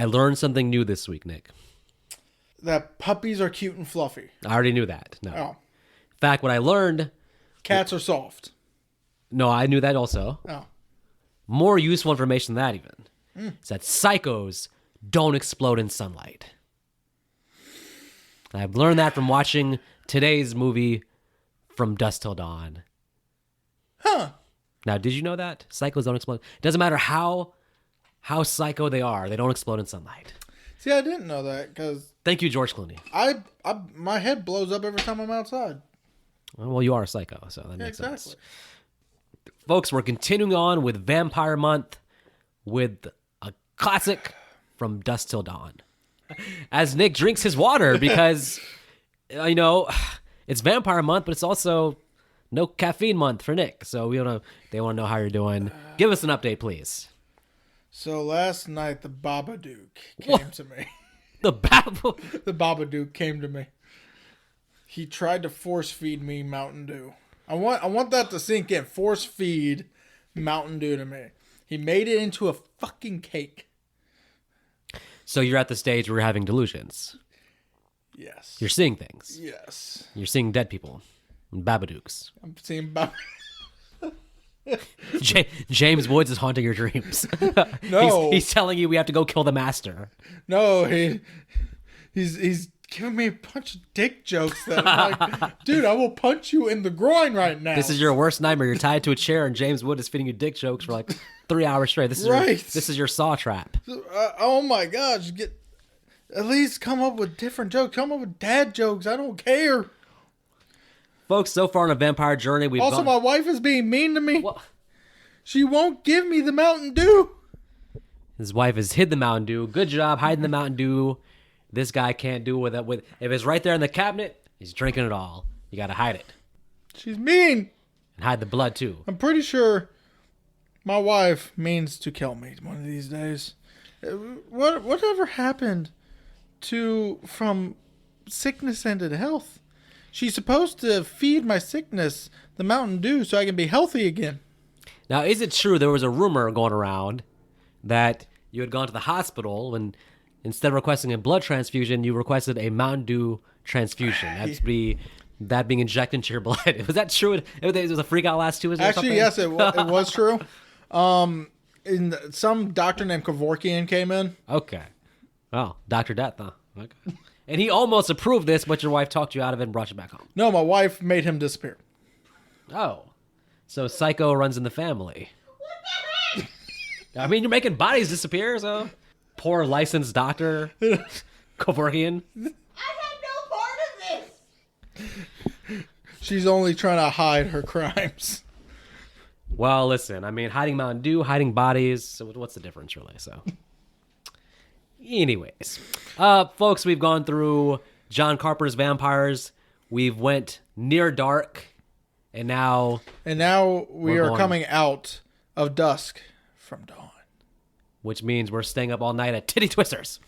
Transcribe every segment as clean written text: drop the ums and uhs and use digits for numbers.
learned something new this week, Nick. That puppies are cute and fluffy. I already knew that. No. Oh. In fact, what I learned... Cats are soft. No, I knew that also. Oh. More useful information than that even. Is that psychos don't explode in sunlight. I've learned that from watching today's movie From Dusk Till Dawn. Huh. Now, did you know that? Psychos don't explode. It doesn't matter how psycho they are. They don't explode in sunlight. See, I didn't know that because Thank you, George Clooney. my head blows up every time I'm outside. Well, you are a psycho, so that makes Exactly. sense. Folks, we're continuing on with Vampire Month with a classic From Dusk Till Dawn. As Nick drinks his water because, it's Vampire Month, but it's also no caffeine month for Nick. So they want to know how you're doing. Give us an update, please. So last night the Babadook came to me. The babble. The Babadook came to me. He tried to force feed me Mountain Dew. I want that to sink in. Force feed Mountain Dew to me. He made it into a fucking cake. So you're at the stage where you're having delusions. Yes. You're seeing things. Yes. You're seeing dead people. And Babadooks. I'm seeing Babadook. James Woods is haunting your dreams. No. He's telling you we have to go kill the master. No, he's giving me a bunch of dick jokes that I'm like, dude, I will punch you in the groin right now. This is your worst nightmare. You're tied to a chair and James Wood is feeding you dick jokes for like 3 hours straight. This is your saw trap. Oh my gosh, at least come up with different jokes. Come up with dad jokes. I don't care. Folks, so far on a vampire journey, we've Also, my wife is being mean to me. What? She won't give me the Mountain Dew. His wife has hid the Mountain Dew. Good job hiding the Mountain Dew. This guy can't do with it. If it's right there in the cabinet, he's drinking it all. You got to hide it. She's mean. And hide the blood, too. I'm pretty sure my wife means to kill me one of these days. Whatever happened from sickness ended health? She's supposed to feed my sickness the Mountain Dew so I can be healthy again. Now, is it true there was a rumor going around that you had gone to the hospital and instead of requesting a blood transfusion, you requested a Mountain Dew transfusion? That being injected into your blood. Was that true? It was a freak out last Tuesday. Actually, yes, it was true. Some doctor named Kevorkian came in. Okay. Oh, Dr. Death, huh? Okay. And he almost approved this, but your wife talked you out of it and brought you back home. No, my wife made him disappear. Oh. So psycho runs in the family. What the heck? I mean, you're making bodies disappear, so... Poor licensed doctor, Kevorkian. I had no part of this. She's only trying to hide her crimes. Well, listen, I mean, hiding Mountain Dew, hiding bodies, so what's the difference, really? So, anyways, folks, we've gone through John Carpenter's Vampires. We've went near dark, and now we are coming out of Dusk from Dawn. Which means we're staying up all night at Titty Twisters.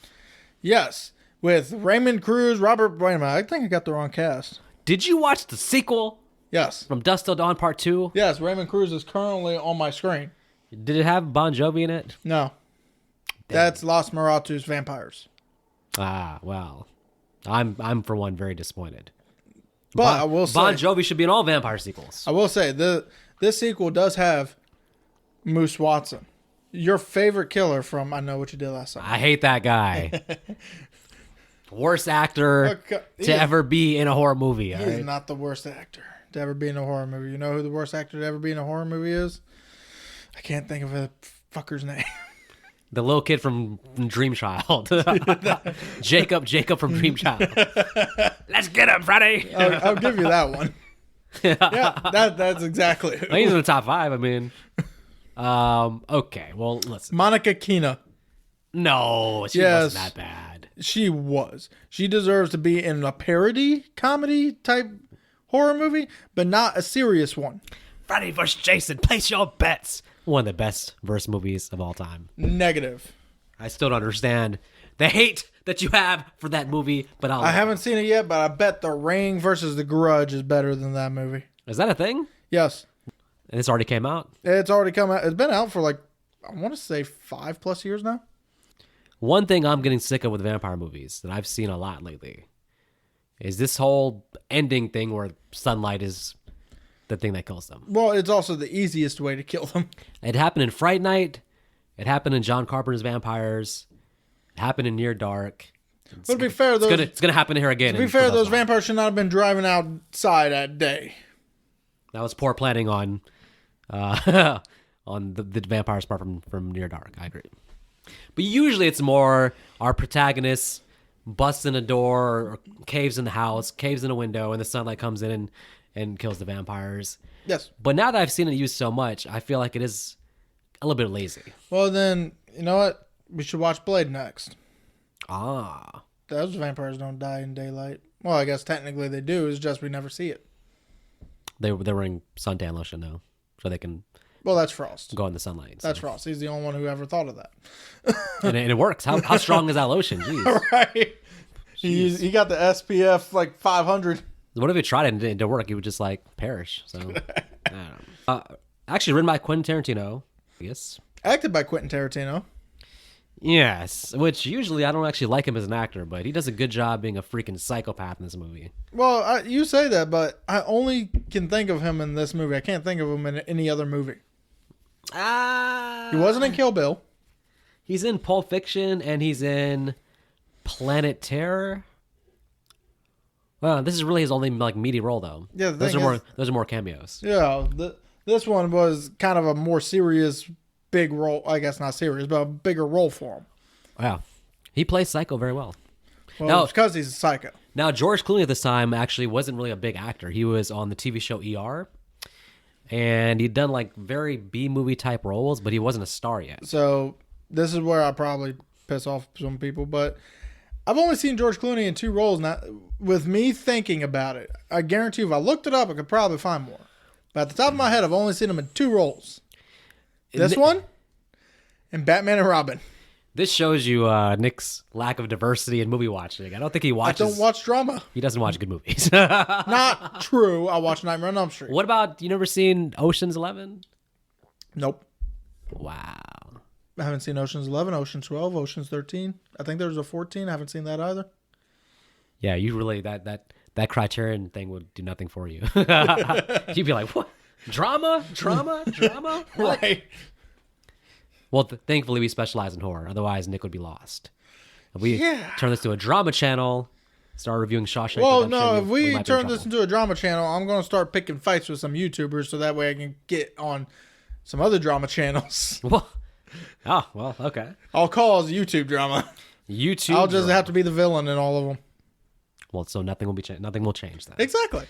Yes, with Raymond Cruz, wait a minute, I think I got the wrong cast. Did you watch the sequel? Yes. From Dusk Till Dawn Part 2? Yes, Raymond Cruz is currently on my screen. Did it have Bon Jovi in it? No. That's Los Muertos Vampires. Ah, well. I'm for one very disappointed. But I will say Bon Jovi should be in all vampire sequels. I will say this sequel does have Moose Watson. Your favorite killer from I Know What You Did Last Summer. I hate that guy. Worst actor to ever be in a horror movie. He's not the worst actor to ever be in a horror movie. You know who the worst actor to ever be in a horror movie is? I can't think of a fucker's name. The little kid from Dream Child. Jacob from Dream Child. Let's get him, Freddy. I'll give you that one. Yeah, that's exactly it. He's in the top 5, I mean. Okay, well, listen. Monica Keena. No, she wasn't that bad. She was. She deserves to be in a parody comedy type horror movie, but not a serious one. Freddy vs. Jason, place your bets. One of the best verse movies of all time. Negative. I still don't understand the hate that you have for that movie, but I haven't seen it yet, but I bet The Ring versus The Grudge is better than that movie. Is that a thing? Yes. And it's already came out? It's already come out. It's been out for I want to say 5+ years now. One thing I'm getting sick of with vampire movies that I've seen a lot lately is this whole ending thing where sunlight is the thing that kills them. Well, it's also the easiest way to kill them. It happened in Fright Night. It happened in John Carpenter's Vampires. It happened in Near Dark. But to be fair, It's gonna happen here again. To be fair, those vampires should not have been driving outside at day. That was poor planning on on the vampire's part from Near Dark. I agree. But usually it's more our protagonist busts in a door or caves in the house, caves in a window, and the sunlight comes in and kills the vampires. Yes. But now that I've seen it used so much, I feel like it is a little bit lazy. Well, then, you know what? We should watch Blade next. Ah. Those vampires don't die in daylight. Well, I guess technically they do. It's just we never see it. They're wearing suntan lotion now, so they can Well, that's Frost. go in the sunlight. So. That's Frost. He's the only one who ever thought of that. And it works. How strong is that lotion? Jeez. Right. He got the SPF like 500. What if he tried it and it didn't work? He would just like perish. So, I don't know. Actually, written by Quentin Tarantino. Yes. Acted by Quentin Tarantino. Yes, which usually I don't actually like him as an actor, but he does a good job being a freaking psychopath in this movie. Well, you say that, but I only can think of him in this movie. I can't think of him in any other movie. He wasn't in Kill Bill. He's in Pulp Fiction and he's in Planet Terror. Well, this is really his only like meaty role though. Yeah, those are more cameos. Yeah, this one was kind of a more serious, big role. I guess not serious, but a bigger role for him. Wow, he plays Psycho very well. Well, Now- it's because he's a psycho. Now, George Clooney at this time actually wasn't really a big actor. He was on the TV show ER, and he'd done like very B-movie type roles, but he wasn't a star yet. So this is where I probably piss off some people, but I've only seen George Clooney in 2 roles. Now, with me thinking about it, I guarantee you if I looked it up, I could probably find more. But at the top of my head, I've only seen him in 2 roles. This one and Batman and Robin. This shows you Nick's lack of diversity in movie watching. I don't think he I watches. don't watch drama. He doesn't watch good movies. Not true. I watch Nightmare on Elm Street. What about, you never seen Ocean's 11? Nope. Wow. I haven't seen Ocean's 11, Ocean's 12, Ocean's 13. I think there's a 14. I haven't seen that either. Yeah, you really, that Criterion thing would do nothing for you. You'd be like, what? Drama? What? Right. Well, thankfully we specialize in horror. Otherwise, Nick would be lost. If we Yeah. turn this to a drama channel, start reviewing Shawshank Well, Redemption, no, if we might be in turn this trouble. into a drama channel, I'm going to start picking fights with some YouTubers so that way I can get on some other drama channels. Well, okay. I'll cause YouTube drama. YouTube. I'll just have to be the villain in all of them. Well, so nothing will be nothing will change then. Exactly.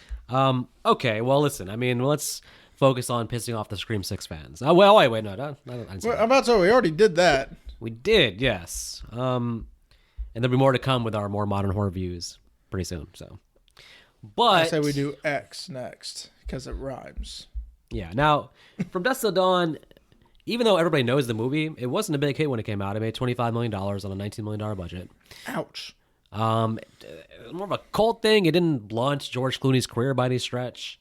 Okay. Well, listen. I mean, let's focus on pissing off the Scream 6 fans. Well, wait, no, I didn't say Well, that. I'm about to say, we already did that. We did, yes. And there'll be more to come with our more modern horror views pretty soon. So, but I say we do X next because it rhymes. Yeah. Now, from Dusk Till Dawn, even though everybody knows the movie, it wasn't a big hit when it came out. It made $25 million on a $19 million budget. Ouch. More of a cult thing. It didn't launch George Clooney's career by any stretch.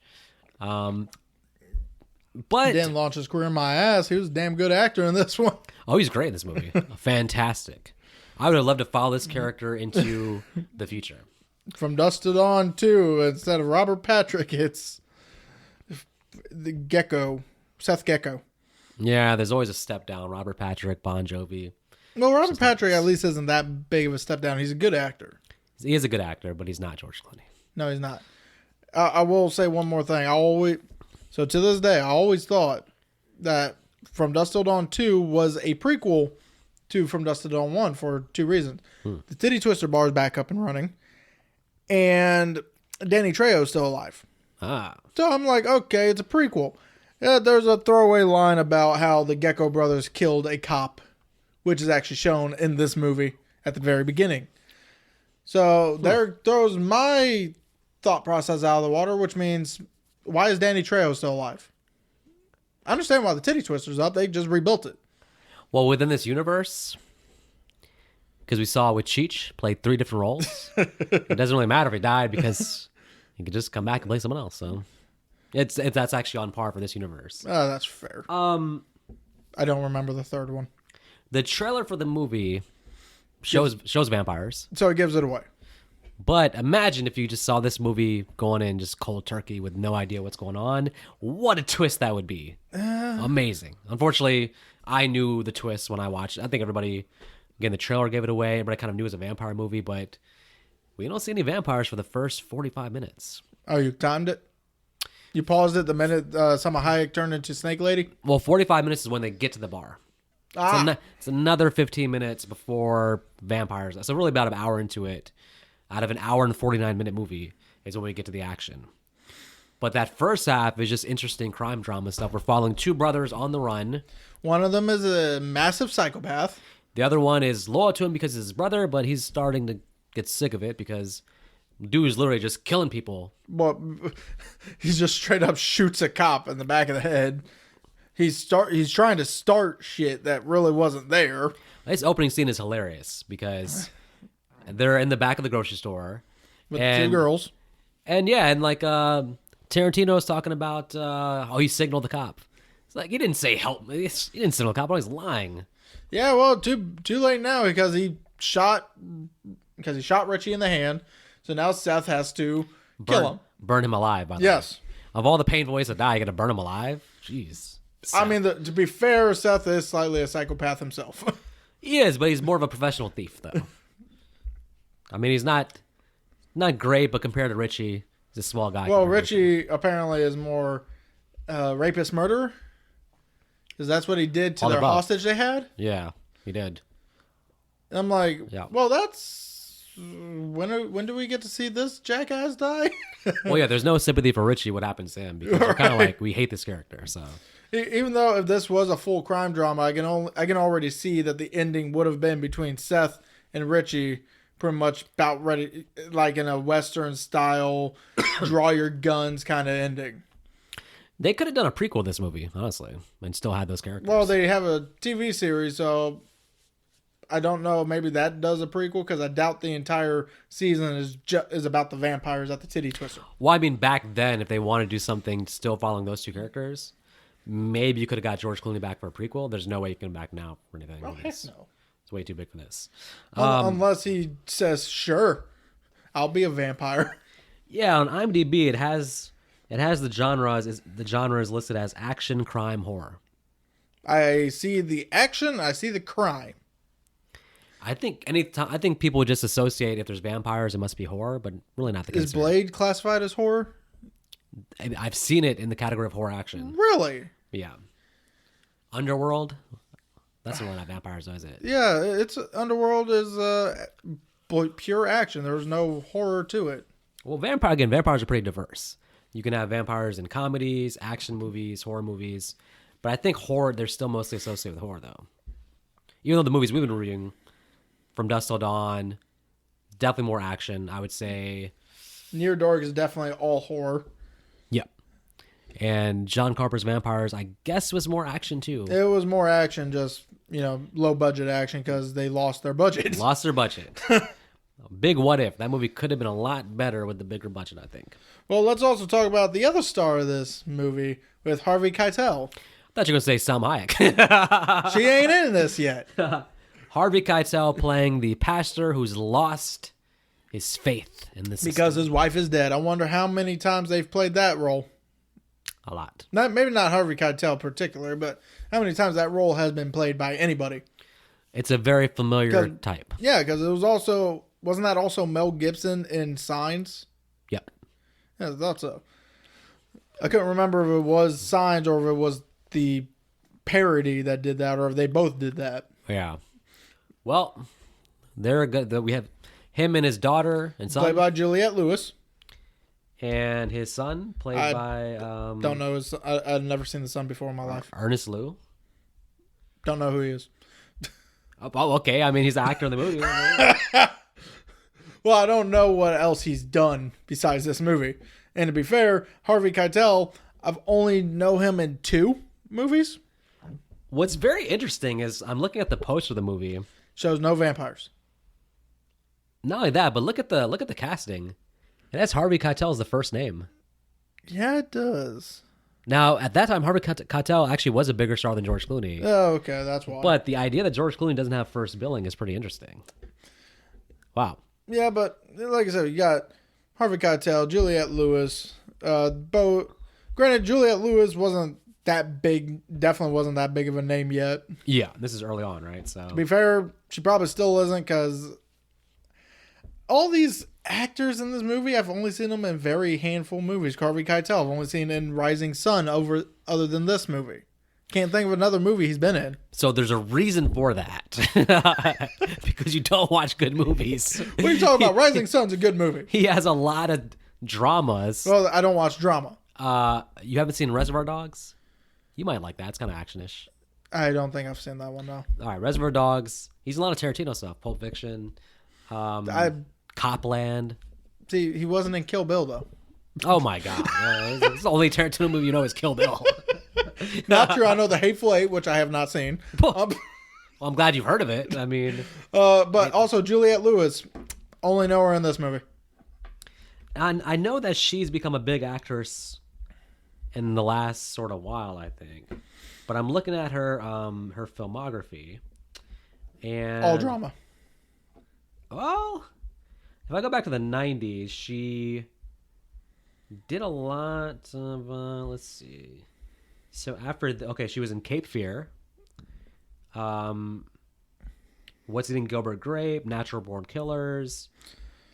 But Didn't launch his career in my ass. He was a damn good actor in this one. oh, he's great in this movie. Fantastic. I would have loved to follow this character into the future. From Dusk Till Dawn 2, instead of Robert Patrick, it's the Gecko, Seth Gecko. Yeah, there's always a step down. Robert Patrick, Bon Jovi. Well, Robert Patrick at least isn't that big of a step down. He's a good actor. He is a good actor, but he's not George Clooney. No, he's not. I will say one more thing. So to this day, I always thought that From Dusk Till Dawn 2 was a prequel to From Dusk Till Dawn 1 for 2 reasons. The Titty Twister bar is back up and running, and Danny Trejo's still alive. Ah. So I'm like, okay, it's a prequel. Yeah, there's a throwaway line about how the Gecko brothers killed a cop, which is actually shown in this movie at the very beginning. So there throws my thought process out of the water, which means, why is Danny Trejo still alive? I understand why the Titty Twister's up. They just rebuilt it. Well, within this universe, because we saw with Cheech played 3 different roles, it doesn't really matter if he died because he could just come back and play someone else. So that's actually on par for this universe. Oh, that's fair. I don't remember the third one. The trailer for the movie shows vampires. So it gives it away. But imagine if you just saw this movie going in just cold turkey with no idea what's going on. What a twist that would be. Amazing. Unfortunately, I knew the twist when I watched it. I think everybody, again, the trailer gave it away. Everybody kind of knew it was a vampire movie, but we don't see any vampires for the first 45 minutes. Oh, you timed it? You paused it the minute Salma Hayek turned into Snake Lady? Well, 45 minutes is when they get to the bar. It's another 15 minutes before vampires. So really about an hour into it. Out of an hour and 49-minute movie is when we get to the action. But that first half is just interesting crime drama stuff. We're following two brothers on the run. One of them is a massive psychopath. The other one is loyal to him because it's his brother, but he's starting to get sick of it because dude is literally just killing people. Well, he just straight up shoots a cop in the back of the head. He's trying to start shit that really wasn't there. This opening scene is hilarious because they're in the back of the grocery store. With two girls. And yeah, and like Tarantino's talking about, he signaled the cop. It's like, he didn't say help me. He didn't signal the cop. He's lying. Yeah, well, too late now because he shot Richie in the hand. So now Seth has to kill him. Burn him alive, by the way. Yes. Of all the painful ways to die, you got to burn him alive? Jeez. I mean, to be fair, Seth is slightly a psychopath himself. He is, but he's more of a professional thief, though. I mean, he's not great, but compared to Richie, he's a small guy. Well, Richie apparently is more rapist murderer. Because that's what he did to All their above. hostage they had. Yeah, he did. And I'm like, Yeah. well, that's... When do we get to see this jackass die? Well, yeah, there's no sympathy for Richie, what happens to him, because we're kind of like, we hate this character, so. Even though if this was a full crime drama, I can already see that the ending would have been between Seth and Richie, pretty much about ready, like in a Western style, draw your guns kind of ending. They could have done a prequel to this movie, honestly, and still had those characters. Well, they have a TV series, so I don't know. Maybe that does a prequel because I doubt the entire season is about the vampires at the titty twister. Well, I mean, back then, if they wanted to do something still following those two characters, maybe you could have got George Clooney back for a prequel. There's no way you can back now for anything. Oh, heck no. It's way too big for this. Unless he says, sure, I'll be a vampire. Yeah, on IMDb, it has the genre is listed as action, crime, horror. I see the action, I see the crime. I think people would just associate if there's vampires, it must be horror, but really not the case. Is Blade classified as horror? I've seen it in the category of horror action. Really? Yeah. Underworld? That's really not vampires, though, is it? Yeah, it's Underworld is pure action. There's no horror to it. Well, vampires are pretty diverse. You can have vampires in comedies, action movies, horror movies. But I think horror, they're still mostly associated with horror, though. Even though the movies we've been reading, from Dusk Till Dawn, definitely more action, I would say. Near Dark is definitely all horror. Yep. And John Carpenter's Vampires, I guess, was more action, too. It was more action, just, low budget action because they lost their budget. Lost their budget. Big what if. That movie could have been a lot better with the bigger budget, I think. Well, let's also talk about the other star of this movie with Harvey Keitel. I thought you were going to say Salma Hayek. She ain't in this yet. Harvey Keitel playing the pastor who's lost his faith in this Because his wife is dead. I wonder how many times they've played that role. A lot. Maybe not Harvey Keitel in particular, but how many times that role has been played by anybody. It's a very familiar type. Yeah, because it was also... Wasn't that also Mel Gibson in Signs? Yep. Yeah, I thought so. I couldn't remember if it was Signs or if it was the parody that did that or if they both did that. Yeah. Well, they're good. We have him and his daughter and son. Played by Juliette Lewis. And his son, played by... Don't know. I've never seen the son before in my life. Ernest Liu. Don't know who he is. Oh, okay. I mean, he's the actor in the movie. Well, I don't know what else he's done besides this movie. And to be fair, Harvey Keitel, I've only know him in 2 movies. What's very interesting is I'm looking at the poster of the movie. Shows no vampires. Not only that, but look at the casting. It has Harvey Keitel as the first name. Yeah, it does. Now, at that time, Harvey Keitel actually was a bigger star than George Clooney. Oh, okay, that's why. But the idea that George Clooney doesn't have first billing is pretty interesting. Wow. Yeah, but like I said, you got Harvey Keitel, Juliette Lewis. Granted, Juliette Lewis wasn't that big. Definitely wasn't that big of a name yet. Yeah, this is early on, right? So To be fair, she probably still isn't, because all these actors in this movie, I've only seen them in very handful movies. Harvey Keitel, I've only seen in Rising Sun other than this movie. Can't think of another movie he's been in. So there's a reason for that. Because you don't watch good movies. What are you talking about? Rising Sun's a good movie. He has a lot of dramas. Well, I don't watch drama. You haven't seen Reservoir Dogs? You might like that. It's kind of action-ish. I don't think I've seen that one, no. All right, Reservoir Dogs. He's in a lot of Tarantino stuff. Pulp Fiction, Copland. See, he wasn't in Kill Bill, though. Oh, my God. It's the only Tarantino movie you know is Kill Bill. Not true. I know The Hateful Eight, which I have not seen. Well, I'm glad you've heard of it. I mean... But also Juliette Lewis. Only know her in this movie. And I know that she's become a big actress in the last sort of while, I think. But I'm looking at her her filmography, and All drama. Well, if I go back to the 90s, she did a lot of let's see. So after she was in Cape Fear. What's Eating Gilbert Grape, Natural Born Killers,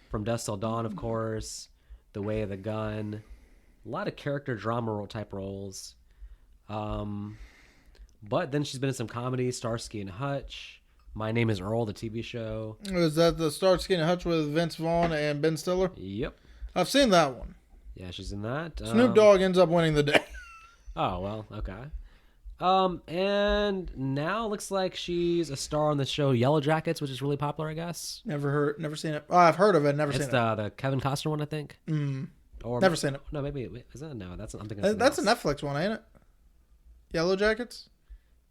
From Dusk Till Dawn, of course, The Way of the Gun, a lot of character drama type roles. But then she's been in some comedies, Starsky and Hutch, My Name is Earl, the TV show. Is that the Starsky and Hutch with Vince Vaughn and Ben Stiller? Yep. I've seen that one. Yeah, she's in that. Snoop Dogg ends up winning the day. Oh, well, okay. And now looks like she's a star on the show Yellow Jackets, which is really popular, I guess. Never seen it. Oh, I've heard of it, never seen It's it. the Kevin Costner one, I think. Or Never seen it. No, maybe is that no? That's I'm thinking. That's a else. Netflix one, ain't it? Yellow Jackets?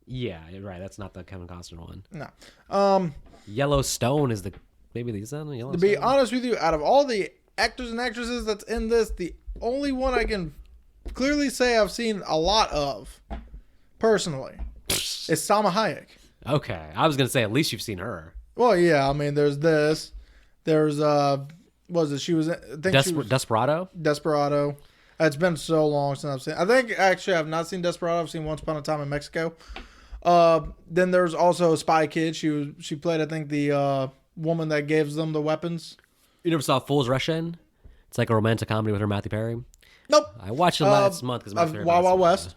Yeah, you're right. That's not the Kevin Costner one. No. Yellowstone is the maybe these on To Yellowstone. be honest with you, out of all the actors and actresses that's in this, the only one I can clearly say I've seen a lot of, personally, is Salma Hayek. Okay, I was gonna say at least you've seen her. Well, yeah, I mean, there's this. There's, what was it? She was, I think she was Desperado. Desperado. It's been so long since I've seen. I think actually I've not seen Desperado. I've seen Once Upon a Time in Mexico. Then there's also Spy Kid. She played, I think, the woman that gives them the weapons. You never saw Fools Rush In? It's like a romantic comedy with her Matthew Perry. Nope. I watched it last month because Matthew Perry. Wild Wild West.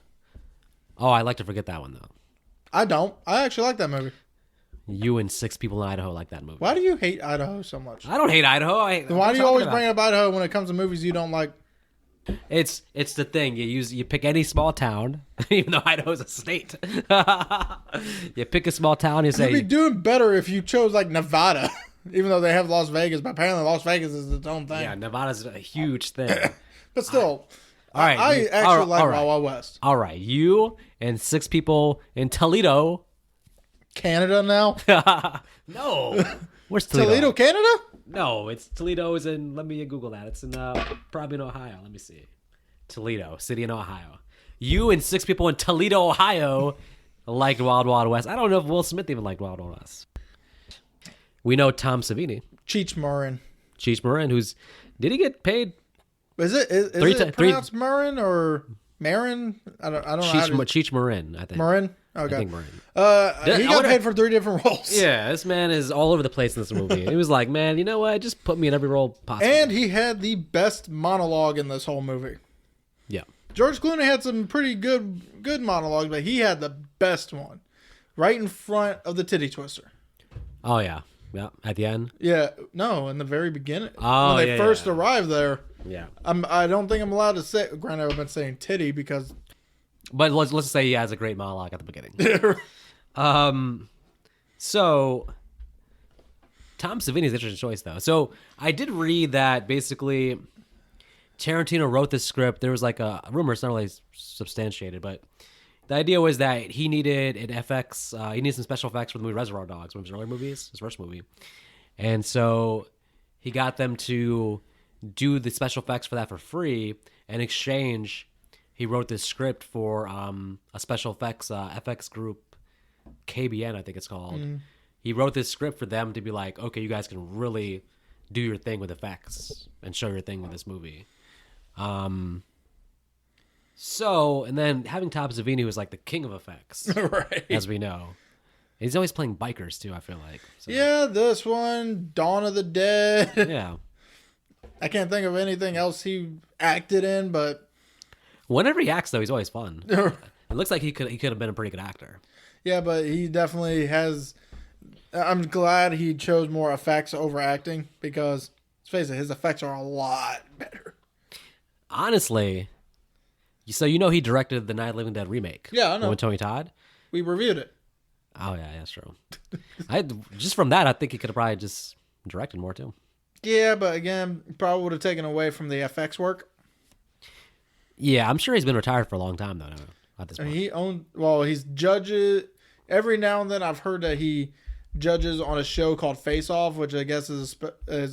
Oh, I like to forget that one though. I don't. I actually like that movie. You and 6 people in Idaho like that movie. Why do you hate Idaho so much? I don't hate Idaho. Then why do you always bring up Idaho when it comes to movies you don't like? It's the thing. You pick any small town, even though Idaho's a state. You pick a small town. You You'd say be doing better if you chose like Nevada, even though they have Las Vegas. But apparently Las Vegas is its own thing. yeah, Nevada's a huge thing. But still, All right, I you- actually all like right. Wild Wild West. All right, you and 6 people in Toledo. Canada now? No, where's Toledo? Toledo, Canada? No, it's Toledo is in. Let me Google that. It's in probably in Ohio. Let me see. Toledo, city in Ohio. You and 6 people in Toledo, Ohio, liked Wild Wild West. I don't know if Will Smith even liked Wild Wild West. We know Tom Savini, Cheech Marin. Cheech Marin, did he get paid? Is it pronounced Marin or Marin? I don't know. Cheech Marin, I think. Marin? Okay. I think Marin. He got paid for 3 different roles. Yeah, this man is all over the place in this movie. He was like, man, you know what? Just put me in every role possible. And he had the best monologue in this whole movie. Yeah. George Clooney had some pretty good monologues, but he had the best one. Right in front of the titty twister. Oh, yeah. Yeah, at the end. Yeah. No, in the very beginning. Oh, when they yeah, first yeah. arrived there. Yeah. I don't think I'm allowed to say, granted I've been saying titty because. But let's just say he has a great monologue at the beginning. So Tom Savini's an interesting choice, though. So I did read that basically Tarantino wrote this script. There was like a rumor, it's not really substantiated, but the idea was that he needed an FX, he needed some special effects for the movie Reservoir Dogs, one of his earlier movies, his first movie. And so he got them to do the special effects for that for free. In exchange, he wrote this script for a special effects FX group, KBN, I think it's called. He wrote this script for them to be like, okay, you guys can really do your thing with effects and show your thing with this movie. So, and then having Tom Savini, who was like the king of effects, Right. as we know. He's always playing bikers too, I feel like. So, Yeah, this one, Dawn of the Dead. yeah. I can't think of anything else he acted in, but Whenever he acts, though, he's always fun. It looks like he could have been a pretty good actor. yeah, but he definitely has. I'm glad he chose more effects over acting because, let's face it, his effects are a lot better. Honestly, so you know he directed the Night of the Living Dead remake. Yeah, I know. With Tony Todd. We reviewed it. Oh yeah, that's true. Just from that, I think he could have probably just directed more too. Yeah, but again, probably would have taken away from the FX work. Yeah, I'm sure he's been retired for a long time though. Now, at this And point, he's judges. Every now and then I've heard that he judges on a show called Face Off, which I guess is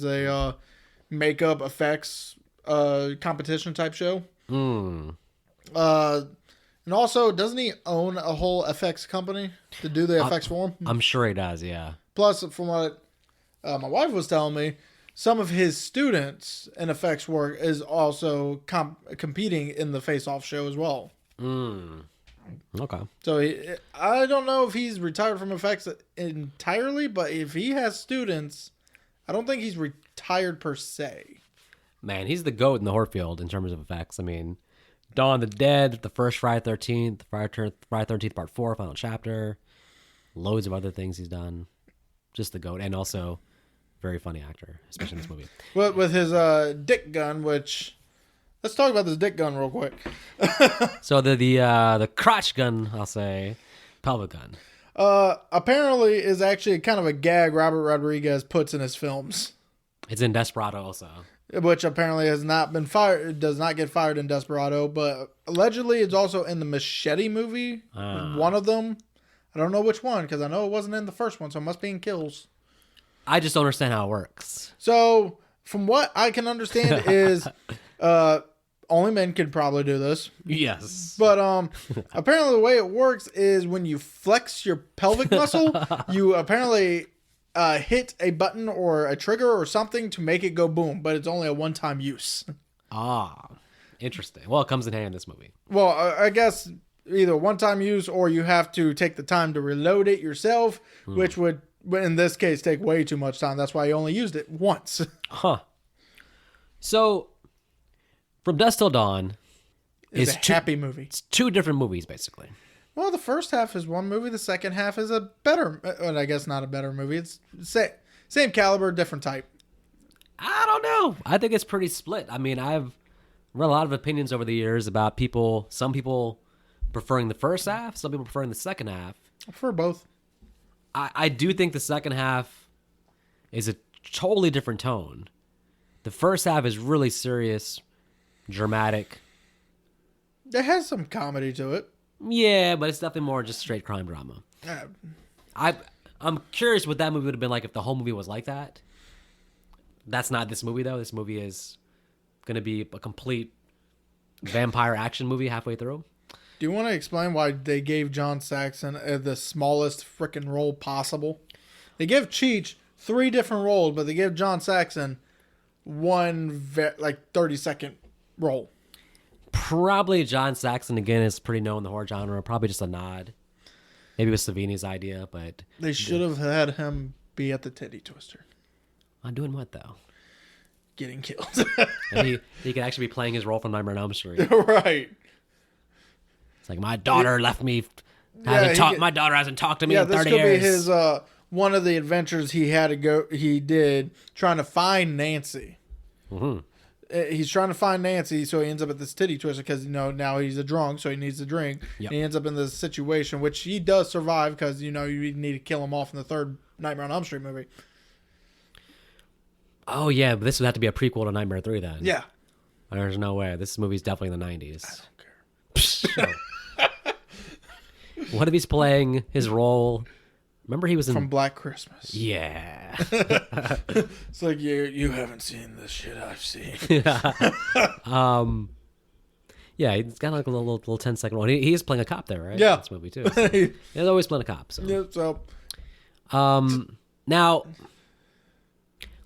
a makeup effects competition type show. And also, doesn't he own a whole effects company to do the effects for him? I'm sure he does. Yeah. Plus, from what my wife was telling me, some of his students in effects work is also competing in the Face Off show as well. Okay. So I don't know if he's retired from effects entirely, but if he has students, I don't think he's retired per se. Man, he's the GOAT in the horror field in terms of effects. I mean, Dawn of the Dead, the first Friday 13th, Friday 13th Part 4, Final Chapter, loads of other things he's done. Just the GOAT, and also very funny actor, especially in this movie. With his dick gun, which... Let's talk about this dick gun real quick. So the crotch gun, I'll say, pelvic gun. Apparently is actually kind of a gag Robert Rodriguez puts in his films. It's in Desperado also. Which apparently has not been fired, does not get fired in Desperado, but allegedly it's also in the Machete movie. One of them. I don't know which one, because I know it wasn't in the first one, so it must be in Kills. I just don't understand how it works. So, from what I can understand is, only men could probably do this. Yes. But apparently the way it works is when you flex your pelvic muscle, you apparently hit a button or a trigger or something to make it go boom, but it's only a one-time use. Interesting. Well, it comes in handy in this movie. Well, I guess either one-time use or you have to take the time to reload it yourself, which would, in this case, take way too much time. That's why you only used it once. Huh. So, From Dusk Till Dawn It's a happy movie. It's two different movies, basically. Well, the first half is one movie. The second half is a better, well, I guess not a better movie. It's same caliber, different type. I don't know. I think it's pretty split. I mean, I've read a lot of opinions over the years about some people preferring the first half, some people preferring the second half. I prefer both. I do think the second half is a totally different tone. The first half is really serious, dramatic. It has some comedy to it. Yeah, but it's definitely more just straight crime drama. I'm curious what that movie would have been like if the whole movie was like that. That's not this movie, though. This movie is going to be a complete vampire action movie halfway through. Do you want to explain why they gave John Saxon the smallest freaking role possible? They give Cheech 3 different roles, but they give John Saxon one 30-second role. Probably John Saxon, again, is pretty known in the horror genre. Probably just a nod. Maybe it was Savini's idea, but... They should have had him be at the titty twister. I'm doing what, though? Getting killed. And he could actually be playing his role from Nightmare on Elm Street. Right. It's like, my daughter left me... My daughter hasn't talked to me in 30 years. Yeah, this could be his... one of the adventures he did trying to find Nancy. Mm-hmm. He's trying to find Nancy, so he ends up at this titty twister because, now he's a drunk, so he needs to drink. Yep. And he ends up in this situation, which he does survive because, you need to kill him off in the third Nightmare on Elm Street movie. Oh, yeah, but this would have to be a prequel to Nightmare 3 then. Yeah. There's no way. This movie's definitely in the 90s. I don't care. What if he's playing his role? Remember he was in... From Black Christmas. Yeah. It's like, you haven't seen the shit I've seen. Yeah, he's got like a little 10-second one. He is playing a cop there, right? Yeah. In this movie, too. So. He's always playing a cop. So. Yeah, so... Now,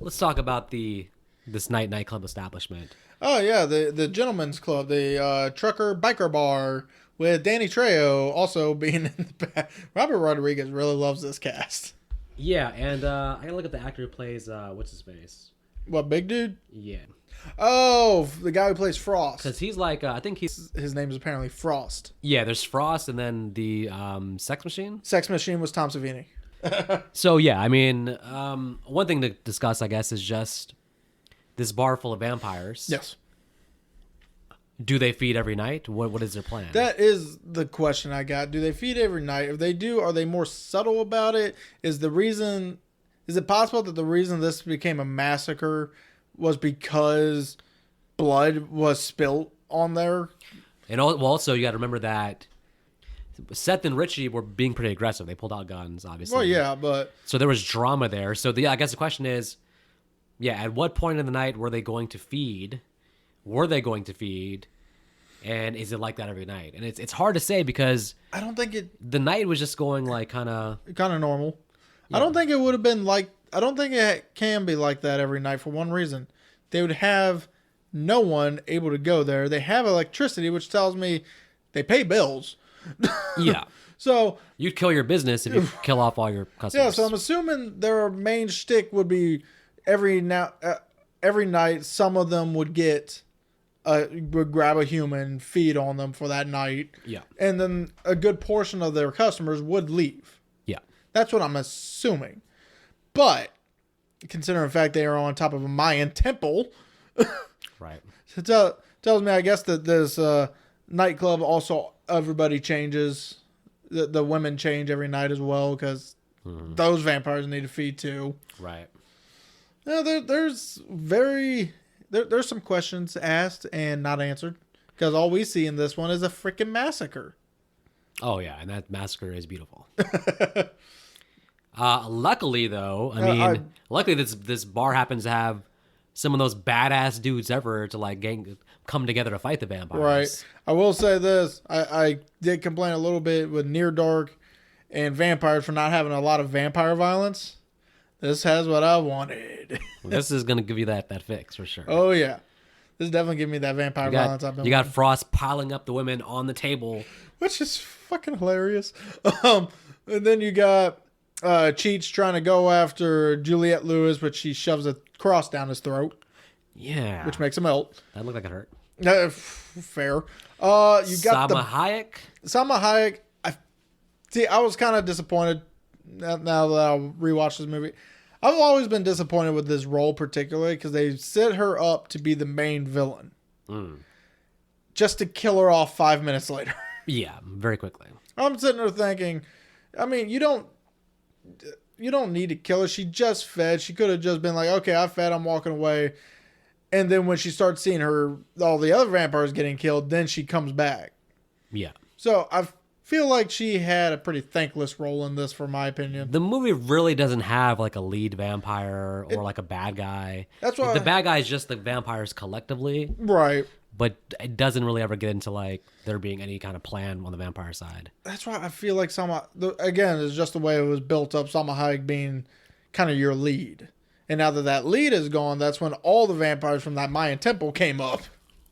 let's talk about this nightclub establishment. Oh yeah, the gentleman's club, the trucker biker bar with Danny Trejo also being in the back. Robert Rodriguez really loves this cast. Yeah, and I gotta look at the actor who plays what's his face. What, big dude? Yeah, Oh, the guy who plays Frost. because he's like I think he's His name is apparently Frost. yeah. There's Frost, and then the Sex Machine. Sex Machine was Tom Savini. So yeah, I mean, one thing to discuss, I guess, is just this bar full of vampires. Yes. Do they feed every night? What is their plan? That is the question I got. Do they feed every night? If they do, are they more subtle about it? Is it possible that the reason this became a massacre was because blood was spilt on there? And also, you got to remember that Seth and Richie were being pretty aggressive. They pulled out guns, obviously. Well, yeah, but So there was drama there. So I guess the question is, yeah, at what point in the night were they going to feed? Were they going to feed? And is it like that every night? And it's hard to say because I don't think the night was just going like kind of normal. I don't think it would have been like. I don't think it can be like that every night for one reason. They would have no one able to go there. They have electricity, which tells me they pay bills. yeah. So You'd kill your business if you kill off all your customers. yeah, so I'm assuming their main shtick would be every night some of them would would grab a human, feed on them for that night. Yeah. And then a good portion of their customers would leave. Yeah. That's what I'm assuming. But considering the fact they are on top of a Mayan temple, Right. it tells me, I guess, that this nightclub also everybody changes. The women change every night as well because those vampires need to feed too. Right. Yeah, there's some questions asked and not answered because all we see in this one is a freaking massacre. Oh yeah, and that massacre is beautiful. Luckily though, luckily this bar happens to have some of those badass dudes ever to like come together to fight the vampires. Right. I will say this. I did complain a little bit with Near Dark and Vampires for not having a lot of vampire violence. This has what I wanted. This is gonna give you that fix for sure. Oh, yeah. This definitely give me that vampire violence I've been You got wanting. Frost piling up the women on the table. Which is fucking hilarious. And then you got Cheech trying to go after Juliette Lewis, but she shoves a cross down his throat, Yeah. which makes him melt. That looked like it hurt. Fair. You got Salma Hayek. Salma Hayek. I was kind of disappointed now that I rewatched this movie. I've always been disappointed with this role, particularly because they set her up to be the main villain, just to kill her off 5 minutes later. Yeah, very quickly. I'm sitting there thinking, I mean, you don't need to kill her. She just fed. She could have just been like, okay, I fed. I'm walking away. And then when she starts seeing all the other vampires getting killed, then she comes back. Yeah. So I feel like she had a pretty thankless role in this, for my opinion. The movie really doesn't have like a lead vampire or like a bad guy. That's why the bad guy is just the vampires collectively, Right. but it doesn't really ever get into like there being any kind of plan on the vampire side. That's why I feel like again, it's just the way it was built up, Salma Hayek being kind of your lead. And now that lead is gone, that's when all the vampires from that Mayan temple came up.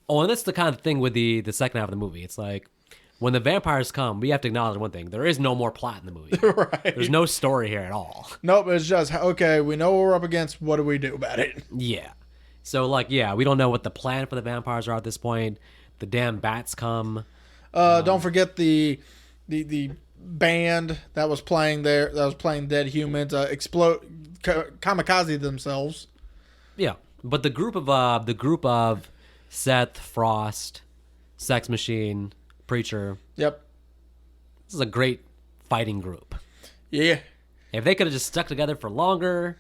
Oh, and that's the kind of thing with the second half of the movie. It's like when the vampires come, we have to acknowledge one thing: there is no more plot in the movie. Right. There's no story here at all. Nope, it's just, okay, we know what we're up against. What do we do about it? Yeah. So like, yeah, we don't know what the plan for the vampires are at this point. The damn bats come. Don't forget the band that was playing there, that was playing Dead Humans, kamikaze themselves. Yeah, but the group of Seth, Frost, Sex Machine, Preacher. Yep. This is a great fighting group. Yeah. If they could have just stuck together for longer,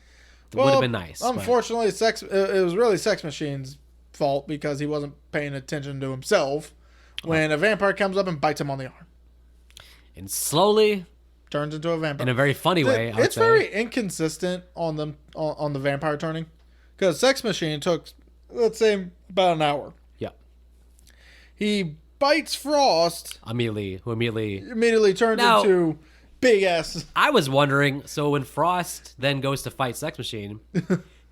it would have been nice. but- Unfortunately, it was really Sex Machine's fault because he wasn't paying attention to himself when a vampire comes up and bites him on the arm. And slowly, Turns into a vampire. in a very funny way, I would It's say. very inconsistent on the vampire turning because Sex Machine took, let's say, about an hour. Yeah. He bites Frost, Who immediately. immediately turns Now- into big ass. I was wondering, so when Frost then goes to fight Sex Machine,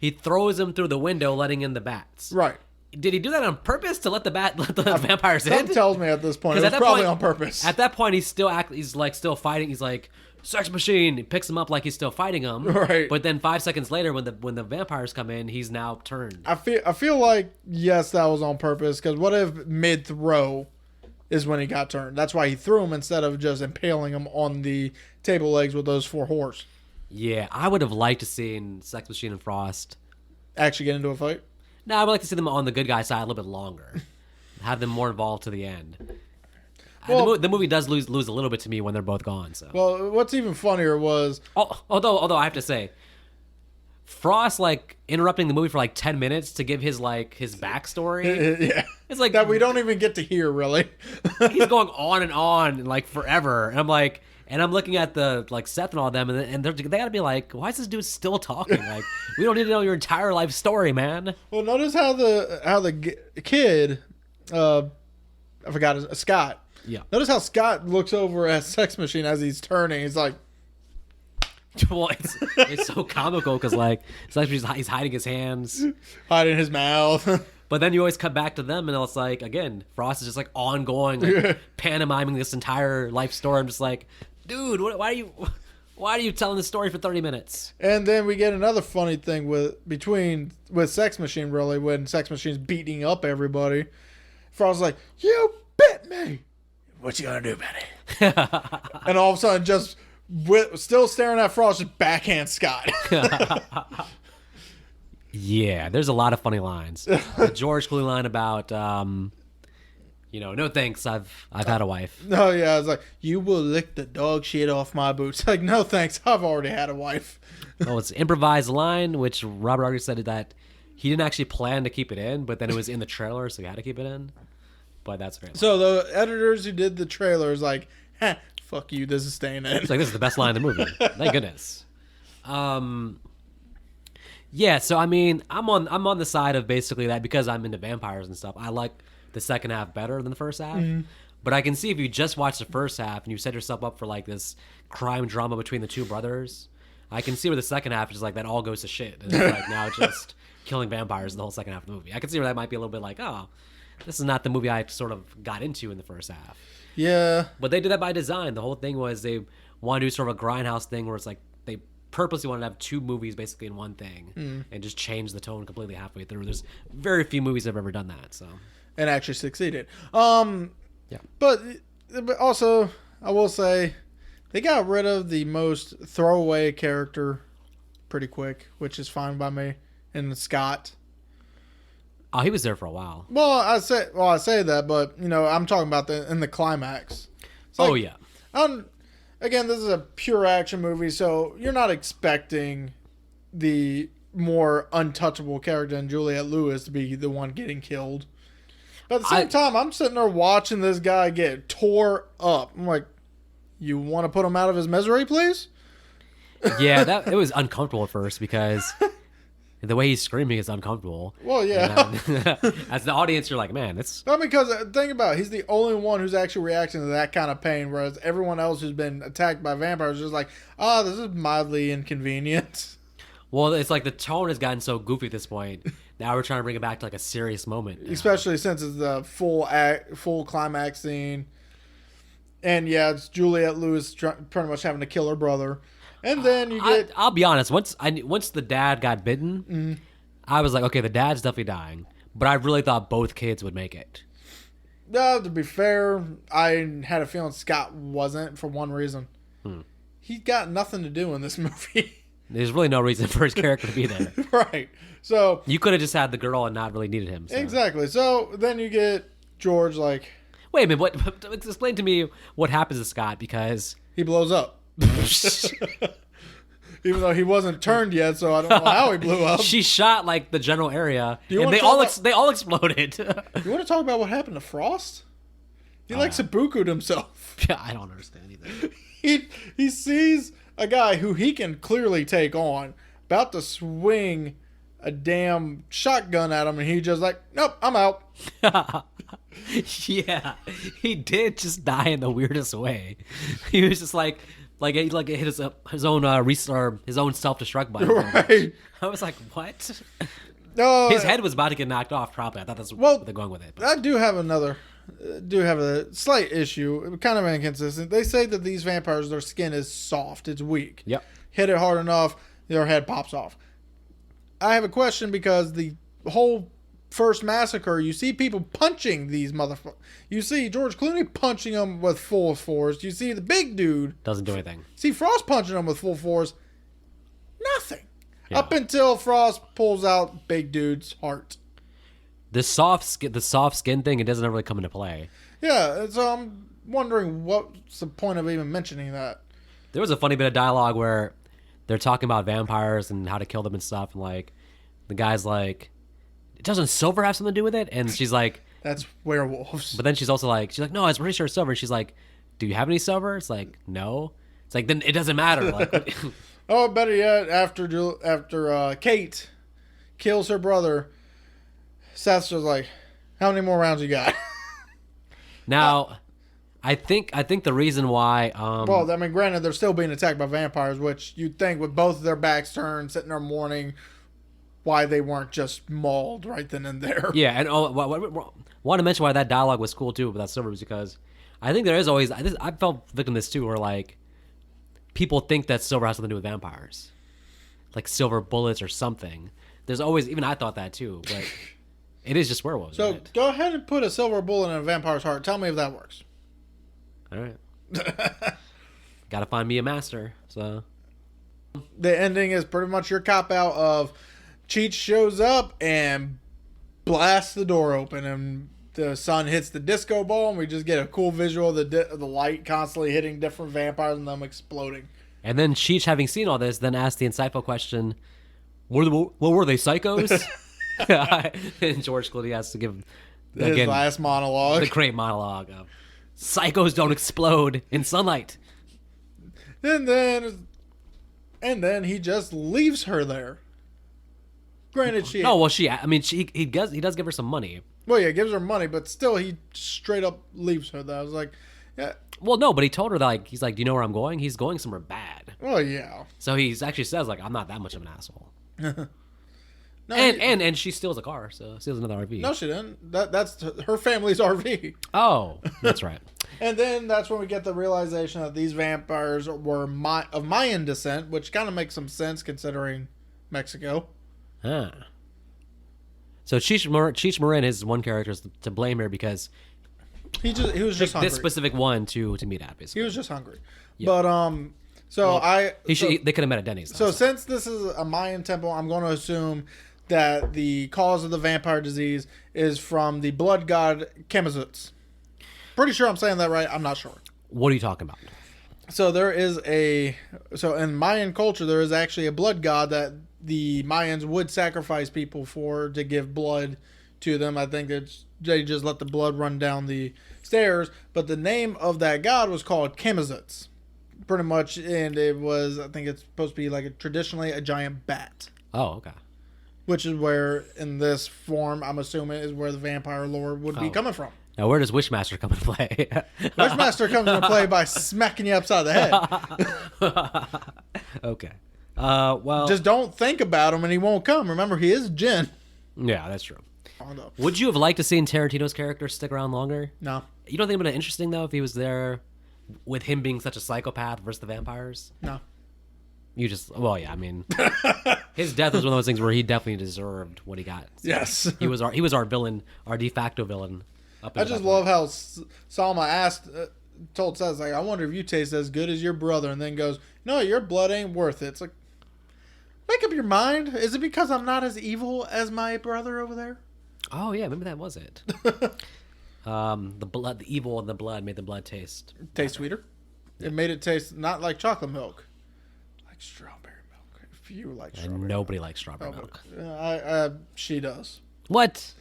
he throws him through the window, letting in the bats. Right. Did he do that on purpose to let the vampires in? Something tells me at this point it was probably on purpose. At that point, he's still fighting. He's like, sex machine. He picks him up like he's still fighting him. Right. But then 5 seconds later, when the vampires come in, he's now turned. I feel like yes, that was on purpose. Because what if mid throw is when he got turned? That's why he threw him instead of just impaling him on the table legs with those 4 horse. Yeah, I would have liked to seen Sex Machine and Frost Actually get into a fight. No, I would like to see them on the good guy side a little bit longer. Have them more involved to the end. Well, the movie does lose a little bit to me when they're both gone. So, well, what's even funnier was although I have to say, Frost like interrupting the movie for like 10 minutes to give his backstory. yeah, It's like that we don't even get to hear really. he's going on and on like forever, and I'm like. And I'm looking at the Seth and all of them, and they gotta be like, "Why is this dude still talking? Like, we don't need to know your entire life story, man." Well, notice how the kid, I forgot Scott. Yeah. Notice how Scott looks over at Sex Machine as he's turning. He's like, Well, it's so comical because it's like he's hiding his hands, hiding his mouth. but then you always cut back to them, and it's like again, Frost is just like ongoing, like, pantomiming this entire life story. I'm just like, dude, why are you telling this story for 30 minutes? And then we get another funny thing with Sex Machine, really, when Sex Machine's beating up everybody. Frost's like, "You bit me. What you gonna do, Betty?" And all of a sudden, just still staring at Frost, just backhand Scott. Yeah, there's a lot of funny lines. The George Clooney line about, no thanks, I've had a wife. Oh yeah, it's like, "You will lick the dog shit off my boots." Like, no thanks, I've already had a wife. Oh, it's an improvised line, which Robert Rodriguez said that he didn't actually plan to keep it in, but then it was in the trailer, so he had to keep it in. But that's great. So the editors who did the trailer is like, fuck you, this is staying in. It's like, this is the best line in the movie. Thank goodness. Yeah, so I mean, I'm on the side of basically that because I'm into vampires and stuff. I like the second half better than the first half. Mm-hmm. But I can see if you just watch the first half and you set yourself up for like this crime drama between the two brothers, I can see where the second half is like that all goes to shit. And it's like now just killing vampires in the whole second half of the movie. I can see where that might be a little bit like, oh, this is not the movie I sort of got into in the first half. Yeah. But they did that by design. The whole thing was they wanted to do sort of a grindhouse thing where it's like they purposely wanted to have 2 movies basically in one thing and just change the tone completely halfway through. There's very few movies that have ever done that. So and actually succeeded. Yeah. But also, I will say, they got rid of the most throwaway character pretty quick, which is fine by me. And Scott. Oh, he was there for a while. Well, I say that, but I'm talking about in the climax. Oh yeah. Again, this is a pure action movie, so you're not expecting the more untouchable character than Juliette Lewis to be the one getting killed. But at the same time, I'm sitting there watching this guy get tore up. I'm like, you want to put him out of his misery, please? Yeah, it was uncomfortable at first because the way he's screaming is uncomfortable. Well, yeah. As the audience, you're like, man, it's... Well, because think about it, he's the only one who's actually reacting to that kind of pain, whereas everyone else who's been attacked by vampires is just like, this is mildly inconvenient. Well, it's like the tone has gotten so goofy at this point. Now we're trying to bring it back to like a serious moment. Now. Especially since it's the full climax scene. And yeah, it's Juliette Lewis pretty much having to kill her brother. And then you get... I'll be honest. Once the dad got bitten, I was like, okay, the dad's definitely dying. But I really thought both kids would make it. To be fair, I had a feeling Scott wasn't for one reason. He got nothing to do in this movie. There's really no reason for his character to be there. Right. So... You could have just had the girl and not really needed him. So. Exactly. So then you get George like... Wait a minute. Explain to me what happens to Scott because... He blows up. Even though he wasn't turned yet, so I don't know how he blew up. She shot like the general area, and they all exploded. You want to talk about what happened to Frost? He like Sabuku'd himself. Yeah, I don't understand either. He sees a guy who he can clearly take on about to swing a damn shotgun at him, and he just like, nope, I'm out. Yeah, he did just die in the weirdest way. He was just like Like he hit his own his own self-destruct button. Right. I was like, what? No, His head was about to get knocked off. Probably. I thought that's Well, where they're going with it. But. I do have a slight issue, kind of inconsistent. They say that these vampires, their skin is soft, it's weak. Yep. Hit it hard enough, their head pops off. I have a question because the whole first massacre, you see people punching these motherfuckers. You see George Clooney punching them with full force. You see the big dude Doesn't do anything. see Frost punching them with full force. Nothing. Yeah. Up until Frost pulls out big dude's heart. The soft skin thing, it doesn't really come into play. Yeah, so I'm wondering what's the point of even mentioning that. There was a funny bit of dialogue where they're talking about vampires and how to kill them and stuff, and like the guy's like, doesn't silver have something to do with it? And she's like, That's werewolves. but then she's like, no, it's pretty sure it's silver. And she's like, do you have any silver? It's like, no. It's like, then it doesn't matter. Like, Oh, better yet, after Kate kills her brother, Seth's just like, how many more rounds you got? now, I think the reason why, Well, I mean, granted, they're still being attacked by vampires, which you'd think with both of their backs turned, sitting there mourning, why they weren't just mauled right then and there. yeah, and want to mention why that dialogue was cool too, but that silver was because I think there is always, I felt victim of this too, where like people think that silver has something to do with vampires, like silver bullets or something. There's always, even I thought that too, but it is just werewolves. So right? go ahead and put a silver bullet in a vampire's heart. Tell me if that works. All right. Gotta find me a master. So The ending is pretty much your cop out of Cheech shows up and blasts the door open, and the sun hits the disco ball, and we just get a cool visual of the light constantly hitting different vampires and them exploding. and then Cheech, having seen all this, then asked the insightful question: what were they, psychos? And George Clooney has to give His last monologue. the great monologue of psychos don't explode in sunlight. And then he just leaves her there. Granted, he does give her some money. Well, yeah, gives her money, but still, he straight up leaves her there. I was like, yeah, Well, no, but he told her that, like, he's like, do you know where I'm going? He's going somewhere bad. well, yeah. So he actually says, like, I'm not that much of an asshole. No, And she steals a car, so steals another RV. no, she didn't. That's her family's RV. Oh, that's right. And then that's when we get the realization that these vampires were of Mayan descent, which kind of makes some sense considering Mexico. Huh. So Cheech Marin is one character to blame here because He was just hungry. this specific one to meet at, He basically. was just hungry. Yeah. But They could have met at Denny's. So since this is a Mayan temple, I'm going to assume that the cause of the vampire disease is from the blood god Chemizutz. Pretty sure I'm saying that right. I'm not sure. What are you talking about? So in Mayan culture, there is actually a blood god that the Mayans would sacrifice people for to give blood to them. I think they just let the blood run down the stairs. But the name of that god was called Chemizutz. Pretty much, and I think it's supposed to be like traditionally a giant bat. Oh, okay. Which is where, in this form, I'm assuming, is where the vampire lore would be coming from. Now, where does Wishmaster come into play? Wishmaster comes into play by smacking you upside the head. Okay. Well, Just don't think about him and he won't come. Remember, he is Jin. yeah, that's true. Oh, no. Would you have liked to seen Tarantino's character stick around longer? No. You don't think it would have been interesting though if he was there, with him being such a psychopath versus the vampires? No. You just, well, yeah. I mean, his death was one of those things where he definitely deserved what he got. Yes. He was our villain, our de facto villain. I just love how Salma told Seth, like, I wonder if you taste as good as your brother, and then goes, no, your blood ain't worth it. It's like, make up your mind. Is it because I'm not as evil as my brother over there? Oh yeah, maybe that was it. The evil in the blood made the blood taste Sweeter. It made it taste not like chocolate milk, like strawberry milk. If you like strawberry and nobody likes strawberry milk. milk. She does. What?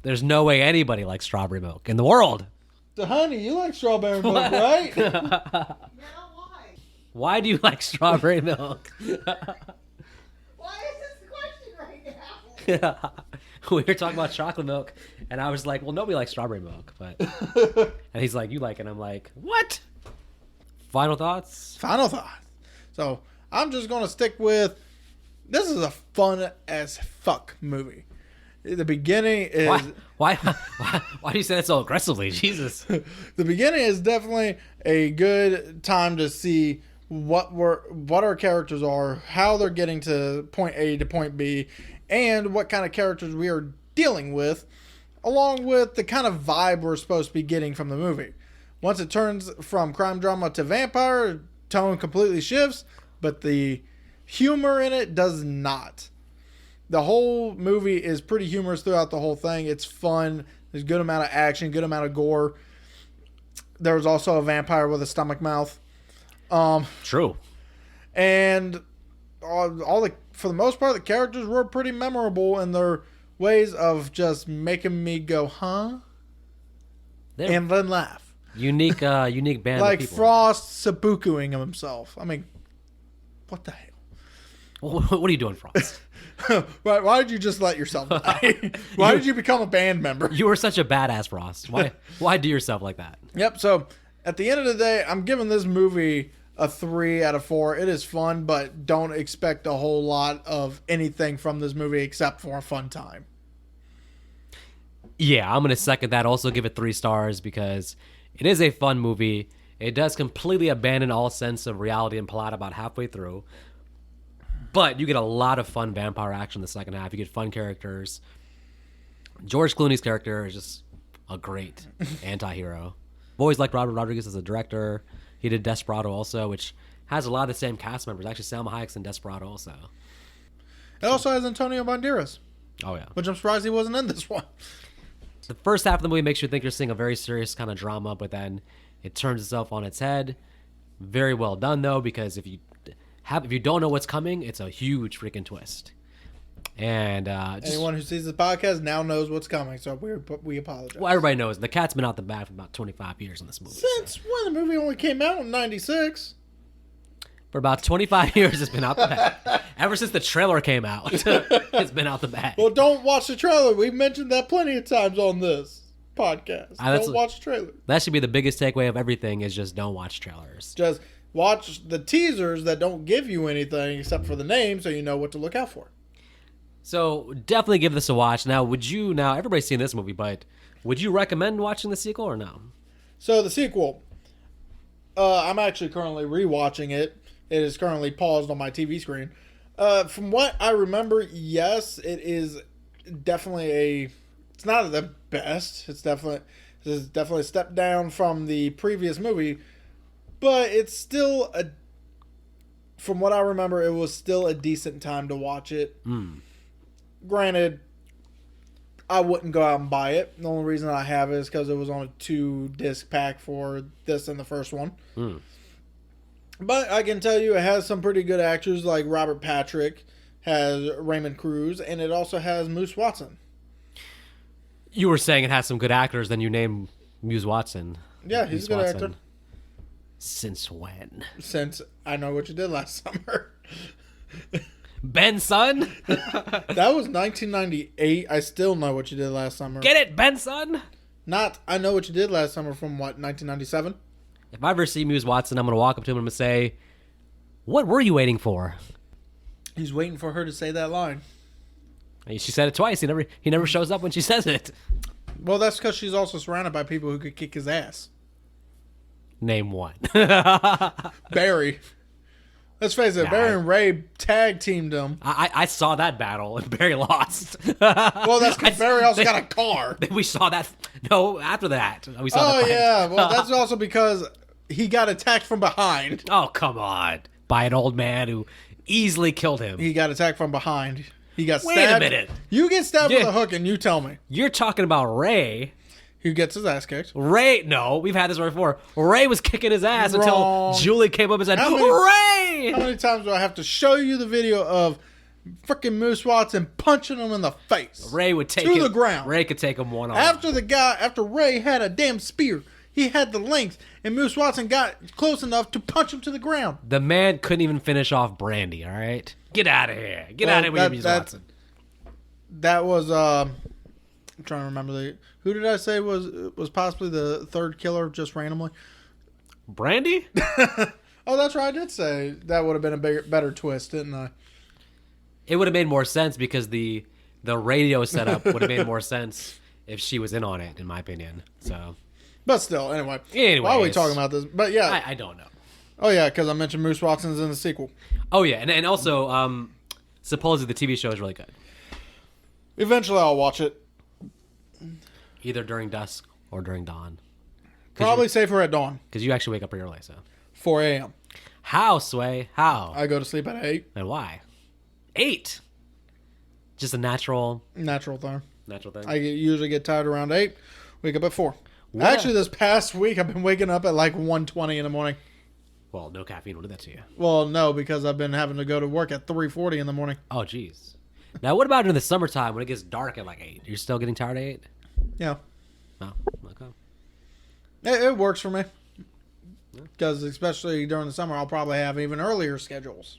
There's no way anybody likes strawberry milk in the world. So, honey, you like strawberry milk, right? Now why? Why do you like strawberry milk? Why is this the question right now? We were talking about chocolate milk, and I was like, well, nobody likes strawberry milk. But and he's like, you like it. And I'm like, what? Final thoughts? Final thoughts. So I'm just gonna stick with. This is a fun as fuck movie. The beginning is Why do you say that so aggressively? Jesus. the beginning is definitely a good time to see what our characters are, how they're getting to point A to point B, and what kind of characters we are dealing with, along with the kind of vibe we're supposed to be getting from the movie. Once it turns from crime drama to vampire, tone completely shifts, but the humor in it does not. The whole movie is pretty humorous throughout the whole thing. It's fun. There's a good amount of action, good amount of gore. There was also a vampire with a stomach mouth. True. And for the most part, the characters were pretty memorable in their ways of just making me go, huh? And then laugh. Unique band like of people. Frost Sabukuing himself. I mean, what the hell? What are you doing, Frost? Why did you just let yourself die? Why did you become a band member? You were such a badass, Frost. Why do yourself like that? Yep. So at the end of the day, I'm giving this movie a 3 out of 4. It is fun, but don't expect a whole lot of anything from this movie except for a fun time. Yeah, I'm going to second that. Also give it 3 stars because it is a fun movie. It does completely abandon all sense of reality and plot about halfway through. But you get a lot of fun vampire action in the second half. You get fun characters. George Clooney's character is just a great anti-hero. I've always liked Robert Rodriguez as a director. He did Desperado also, which has a lot of the same cast members. Actually, Salma Hayek's in Desperado also. It also has Antonio Banderas. Oh, yeah. Which I'm surprised he wasn't in this one. The first half of the movie makes you think you're seeing a very serious kind of drama, but then it turns itself on its head. Very well done, though, because if you don't know what's coming, it's a huge freaking twist. And anyone who sees this podcast now knows what's coming, so we apologize. Well, everybody knows the cat's been out the bag for about 25 years in this movie. Since when? The movie only came out in 96. For about 25 years, it's been out the bag. Ever since the trailer came out, it's been out the bag. Well, don't watch the trailer. We've mentioned that plenty of times on this podcast. Don't watch the trailer. That should be the biggest takeaway of everything is just don't watch trailers. Just watch the teasers that don't give you anything except for the name so you know what to look out for. So definitely give this a watch. Now, everybody's seen this movie, but would you recommend watching the sequel or no? So the sequel, I'm actually currently rewatching it. It is currently paused on my TV screen. From what I remember, yes, it is definitely it's not the best. It's definitely a step down from the previous movie, but it's still from what I remember, it was still a decent time to watch it. Granted, I wouldn't go out and buy it. The only reason I have it is because it was on a 2-disc pack for this and the first one. But I can tell you it has some pretty good actors like Robert Patrick, has Raymond Cruz, and it also has Moose Watson. You were saying it has some good actors, then you named Muse Watson. Yeah, he's a good actor. Since when? Since I Know What You Did Last Summer. Ben Son? That was 1998. I still Know What You Did Last Summer. Get it, Ben Son? Not I Know What You Did Last Summer from what, 1997? If I ever see Muse Watson, I'm going to walk up to him and I'm going to say, what were you waiting for? He's waiting for her to say that line. She said it twice. He never shows up when she says it. Well, that's because she's also surrounded by people who could kick his ass. Name one. Barry. Let's face it, Barry and Ray tag teamed him. I saw that battle and Barry lost. Well, that's because Barry also got a car. We saw that. No, after that. We saw Oh, yeah. Well, that's also because he got attacked from behind. Oh, come on. By an old man who easily killed him. He got attacked from behind. He got stabbed. Wait a minute. You get stabbed with a hook and you tell me. You're talking about Ray. Who gets his ass kicked. Ray, no, we've had this before. Ray was kicking his ass until Julie came up and said, Ray! How many times do I have to show you the video of freaking Moose Watson punching him in the face? Ray would take to the ground. Ray could take him one-on-one. After Ray had a damn spear, he had the length, and Moose Watson got close enough to punch him to the ground. The man couldn't even finish off Brandy, all right? Get out of here. Get out of here with Moose Watson. That was, I'm trying to remember who did I say was possibly the third killer just randomly? Brandy? Oh, that's right. I did say that would have been a better twist, didn't I? It would have made more sense because the radio setup would have made more sense if she was in on it, in my opinion. So, But still, anyway. Anyways. Why are we talking about this? But yeah. I don't know. Oh, yeah, because I mentioned Moose Watson's in the sequel. Oh yeah, and also supposedly the TV show is really good. Eventually, I'll watch it. Either during dusk or during dawn. Probably safer at dawn. Because you actually wake up pretty early, so. 4 a.m. How, Sway? How? I go to sleep at 8. And why? 8. Just a natural Natural thing. thing. I usually get tired around 8. Wake up at 4. Yeah. Actually, this past week, I've been waking up at like 1:20 in the morning. Well, no caffeine will do that to you. Well, no, because I've been having to go to work at 3:40 in the morning. Oh, jeez. Now, what about in the summertime when it gets dark at like 8? You're still getting tired at 8? Yeah. Oh, okay. It works for me. Because especially during the summer, I'll probably have even earlier schedules.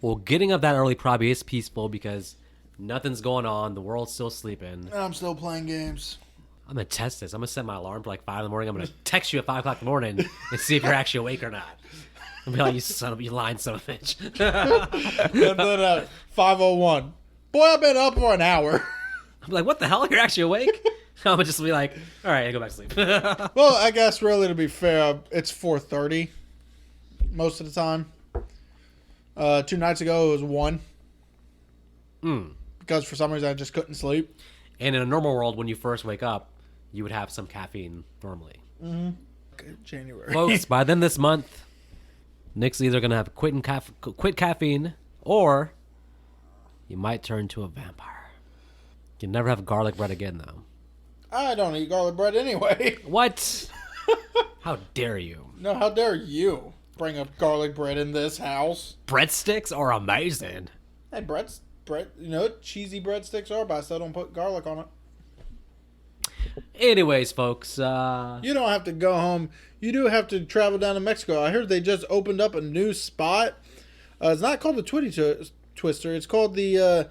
Well, getting up that early probably is peaceful because nothing's going on. The world's still sleeping. And I'm still playing games. I'm going to test this. I'm going to set my alarm for like 5 in the morning. I'm going to text you at 5 o'clock in the morning and see if you're actually awake or not. I'll be like, you lying son of a bitch. And then at 5:01, boy, I've been up for an hour. I'm like, what the hell? You're actually awake? I'm going to just be like, all right, I go back to sleep. Well, I guess really to be fair, it's 4:30 most of the time. 2 nights ago, it was 1. Because for some reason, I just couldn't sleep. And in a normal world, when you first wake up, you would have some caffeine normally. Good January. Folks, by then this month, Nick's either going to have quit caffeine or you might turn to a vampire. You never have garlic bread again, though. I don't eat garlic bread anyway. What? How dare you? No, how dare you bring up garlic bread in this house? Breadsticks are amazing. Hey, bread, you know what cheesy breadsticks are, but I still don't put garlic on it. Anyways, folks, You don't have to go home. You do have to travel down to Mexico. I heard they just opened up a new spot. It's not called the Twitty Twister. It's called the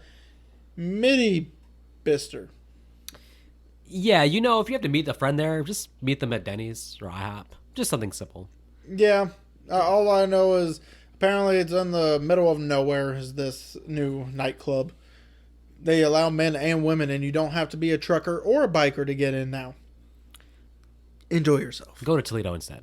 Mini Bister. yeah, if you have to meet a friend there, just meet them at Denny's or IHOP. Just something simple. Yeah. All I know is apparently it's in the middle of nowhere is this new nightclub. They allow men and women, and you don't have to be a trucker or a biker to get in now. Enjoy yourself. Go to Toledo instead.